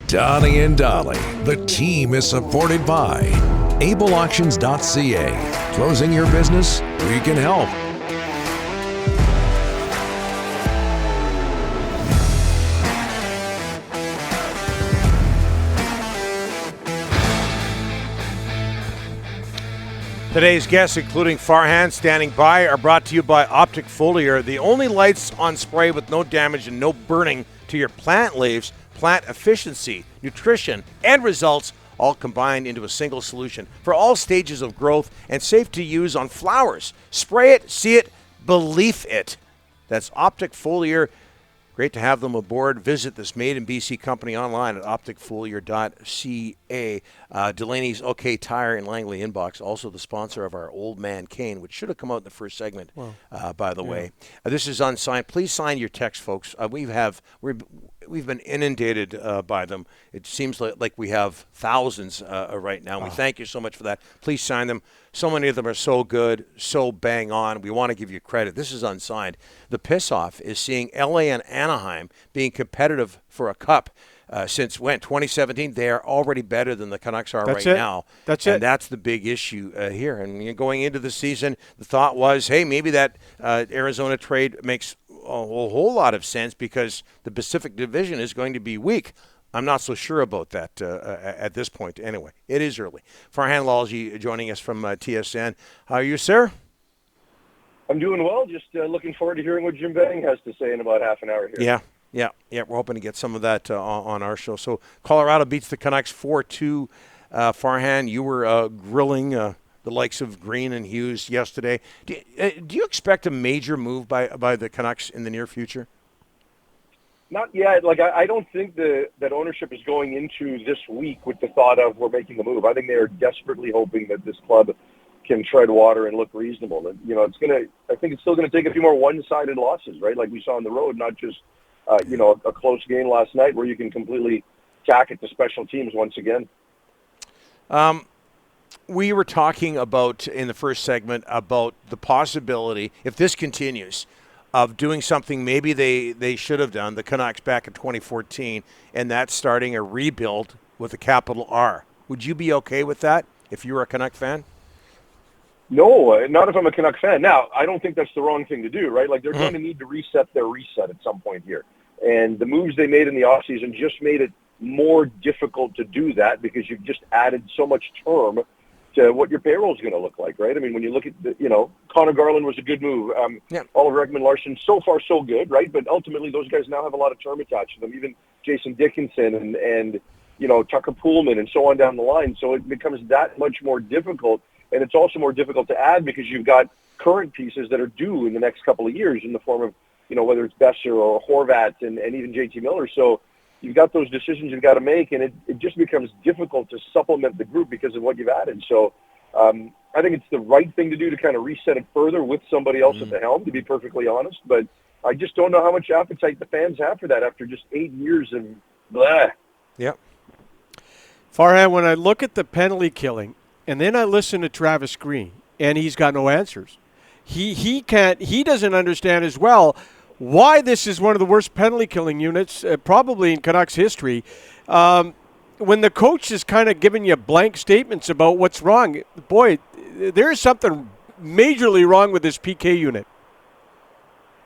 Donnie and Dolly. The team is supported by ableauctions.ca. Closing your business? We can help. Today's guests, including Farhan standing by, are brought to you by Optic Foliar, the only lights on spray with no damage and no burning to your plant leaves. Plant efficiency, nutrition, and results all combined into a single solution for all stages of growth and safe to use on flowers. Spray it, see it, believe it. That's Optic Foliar. Great to have them aboard. Visit this made-in-BC company online at opticfoliar.ca. Delaney's OK Tire in Langley Inbox, also the sponsor of our Old Man Kane, which should have come out in the first segment, by the way. This is unsigned. Please sign your text, folks. We've been inundated by them. It seems like we have thousands right now. We thank you so much for that. Please sign them. So many of them are so good, so bang on. We want to give you credit. This is unsigned. The piss-off is seeing LA and Anaheim being competitive for a cup since when? 2017. They are already better than the Canucks are now. That's the big issue here. And going into the season, the thought was, hey, maybe that Arizona trade makes a whole lot of sense because the Pacific Division is going to be weak. I'm not so sure about that at this point. Anyway, it is early. Farhan Lalji joining us from TSN. How are you, sir? I'm doing well. Just looking forward to hearing what Jim Benning has to say in about half an hour here. Yeah. We're hoping to get some of that on our show. So Colorado beats the Canucks 4-2. Farhan, you were grilling the likes of Green and Hughes yesterday. Do you expect a major move by the Canucks in the near future? Not yet. I don't think that ownership is going into this week with the thought of we're making a move. I think they are desperately hoping that this club can tread water and look reasonable. And I think it's still going to take a few more one-sided losses, right? Like we saw on the road, not just a close game last night where you can completely tack it to special teams once again. We were talking about in the first segment about the possibility, if this continues, of doing something maybe they should have done, the Canucks back in 2014, and that's starting a rebuild with a capital R. Would you be okay with that if you were a Canuck fan? No, not if I'm a Canuck fan. Now, I don't think that's the wrong thing to do, right? They're going to need to reset their reset at some point here. And the moves they made in the offseason just made it more difficult to do that because you've just added so much term to what your payroll is going to look like, right? I mean, when you look at, Connor Garland was a good move. Oliver Ekman-Larsson, so far so good, right? But ultimately, those guys now have a lot of term attached to them, even Jason Dickinson and Tucker Poolman and so on down the line. So it becomes that much more difficult. And it's also more difficult to add because you've got current pieces that are due in the next couple of years in the form of, whether it's Besser or Horvat and even JT Miller. So you've got those decisions you've got to make, and it just becomes difficult to supplement the group because of what you've added. So I think it's the right thing to do to kind of reset it further with somebody else at the helm, to be perfectly honest. But I just don't know how much appetite the fans have for that after just 8 years of blah. Yeah. Farhan, when I look at the penalty killing, and then I listen to Travis Green, and he's got no answers. He doesn't understand as well why this is one of the worst penalty killing units probably in Canucks history. When the coach is kind of giving you blank statements about what's wrong, boy, there's something majorly wrong with this PK unit.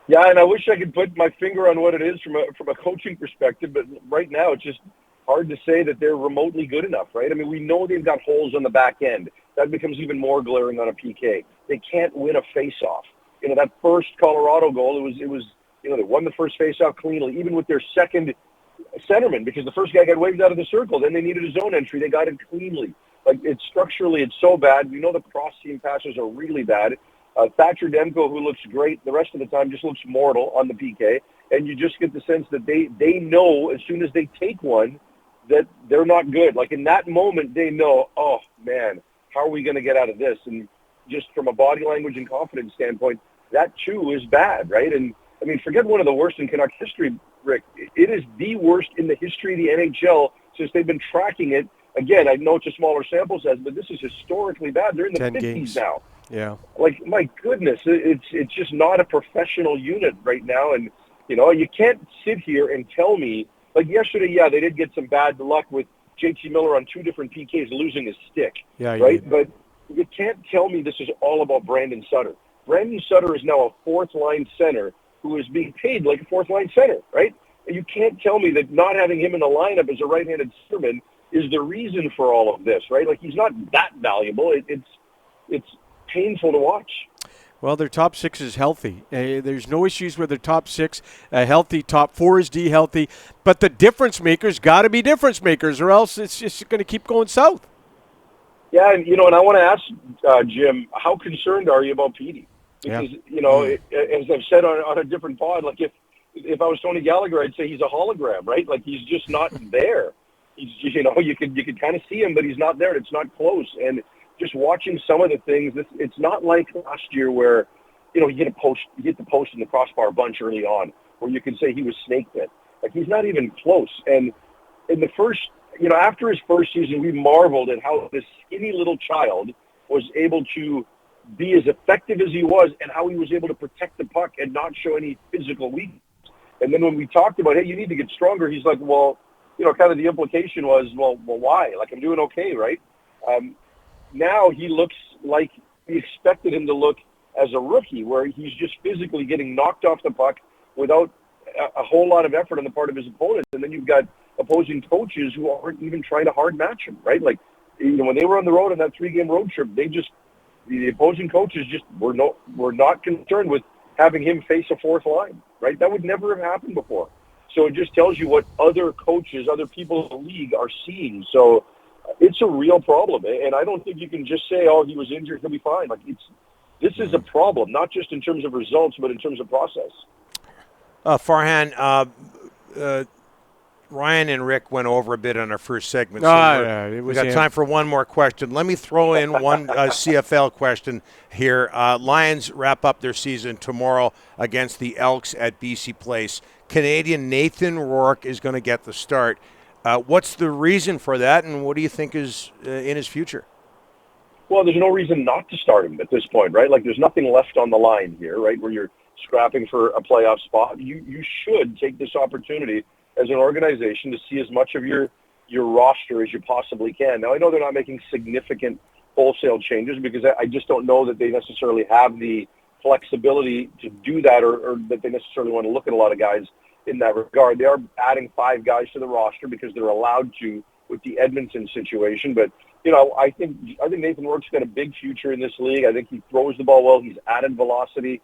Yeah, and I wish I could put my finger on what it is from a coaching perspective, but right now it's just hard to say that they're remotely good enough, right? I mean, we know they've got holes on the back end. That becomes even more glaring on a PK. They can't win a face-off. That first Colorado goal, it was they won the first face-off cleanly, even with their second centerman, because the first guy got waved out of the circle. Then they needed a zone entry. They got it cleanly. It's structurally, it's so bad. We know the cross-team passes are really bad. Thatcher Demko, who looks great the rest of the time, just looks mortal on the PK. And you just get the sense that they know as soon as they take one that they're not good. In that moment, they know, oh, man, how are we going to get out of this? And just from a body language and confidence standpoint, that, too, is bad, right? And, I mean, forget one of the worst in Canucks history, Rick. It is the worst in the history of the NHL since they've been tracking it. Again, I know it's a smaller sample size, but this is historically bad. They're in the 50s games now. Yeah. My goodness, it's just not a professional unit right now. And, you can't sit here and tell me Like yesterday, yeah, they did get some bad luck with JT Miller on 2 different PKs losing his stick, right? But you can't tell me this is all about Brandon Sutter. Brandon Sutter is now a fourth-line center who is being paid like a fourth-line center, right? And you can't tell me that not having him in the lineup as a right-handed centerman is the reason for all of this, right? Like, he's not that valuable. It's painful to watch. Well, their top 6 is healthy. There's no issues with their top 6. Healthy. Top 4 is D healthy. But the difference makers got to be difference makers, or else it's just going to keep going south. Yeah, and I want to ask Jim, how concerned are you about Petey? Because as I've said on a different pod, like if I was Tony Gallagher, I'd say he's a hologram, right? Like, he's just not there. He's you could kind of see him, but he's not there. It's not close. And just watching some of the things, it's not like last year where, you hit the post in the crossbar a bunch early on, where you could say he was snake bit. Like, he's not even close. And in the first, after his first season, we marveled at how this skinny little child was able to be as effective as he was, and how he was able to protect the puck and not show any physical weakness. And then when we talked about, hey, you need to get stronger, he's like, well, kind of the implication was, well, why? Like, I'm doing okay, right? Now he looks like we expected him to look as a rookie, where he's just physically getting knocked off the puck without a whole lot of effort on the part of his opponents. And then you've got opposing coaches who aren't even trying to hard match him, right? Like, when they were on the road on that 3-game road trip, the opposing coaches just were not concerned with having him face a fourth line, right? That would never have happened before. So it just tells you what other coaches, other people in the league are seeing. So it's a real problem. And I don't think you can just say, oh, he was injured, he'll be fine. Like, this is a problem, not just in terms of results, but in terms of process. Farhan, Ryan and Rick went over a bit on our first segment. So we got time for one more question. Let me throw in one CFL question here. Lions wrap up their season tomorrow against the Elks at BC Place. Canadian Nathan Rourke is going to get the start. What's the reason for that, and what do you think is in his future? Well, there's no reason not to start him at this point, right? Like, there's nothing left on the line here, right, where you're scrapping for a playoff spot. You should take this opportunity as an organization to see as much of your roster as you possibly can. Now, I know they're not making significant wholesale changes, because I just don't know that they necessarily have the flexibility to do that, or that they necessarily want to look at a lot of guys in that regard. They are adding 5 guys to the roster because they're allowed to with the Edmonton situation. But, I think Nathan Rourke's got a big future in this league. I think he throws the ball well. He's added velocity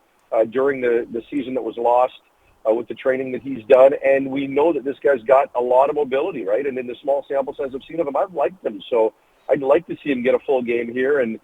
during the season that was lost with the training that he's done. And we know that this guy's got a lot of mobility, right? And in the small sample size I've seen of him, I've liked him. So I'd like to see him get a full game here and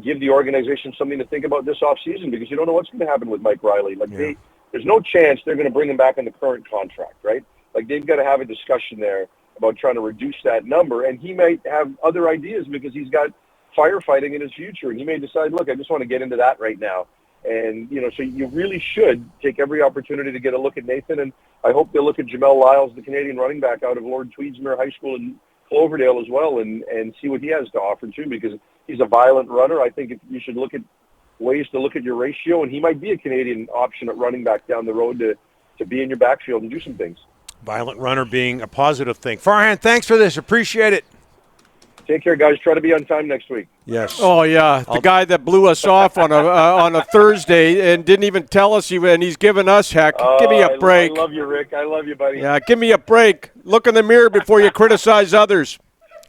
give the organization something to think about this offseason, because you don't know what's going to happen with Mike Riley. Like, there's no chance they're going to bring him back on the current contract, right? Like, they've got to have a discussion there about trying to reduce that number. And he might have other ideas because he's got firefighting in his future. And he may decide, look, I just want to get into that right now. And, so you really should take every opportunity to get a look at Nathan. And I hope they'll look at Jamel Lyles, the Canadian running back out of Lord Tweedsmuir High School in Cloverdale as well, and see what he has to offer too, because he's a violent runner. I think you should look at ways to look at your ratio, and he might be a Canadian option at running back down the road to be in your backfield and do some things. Violent runner being a positive thing. Farhan, thanks for this. Appreciate it. Take care, guys. Try to be on time next week. Yes. Oh, yeah. The guy that blew us off on a Thursday and didn't even tell us, and he's giving us heck. Give me a break. I love you, Rick. I love you, buddy. Yeah, give me a break. Look in the mirror before you criticize others.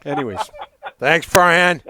Anyways. Thanks, Farhan.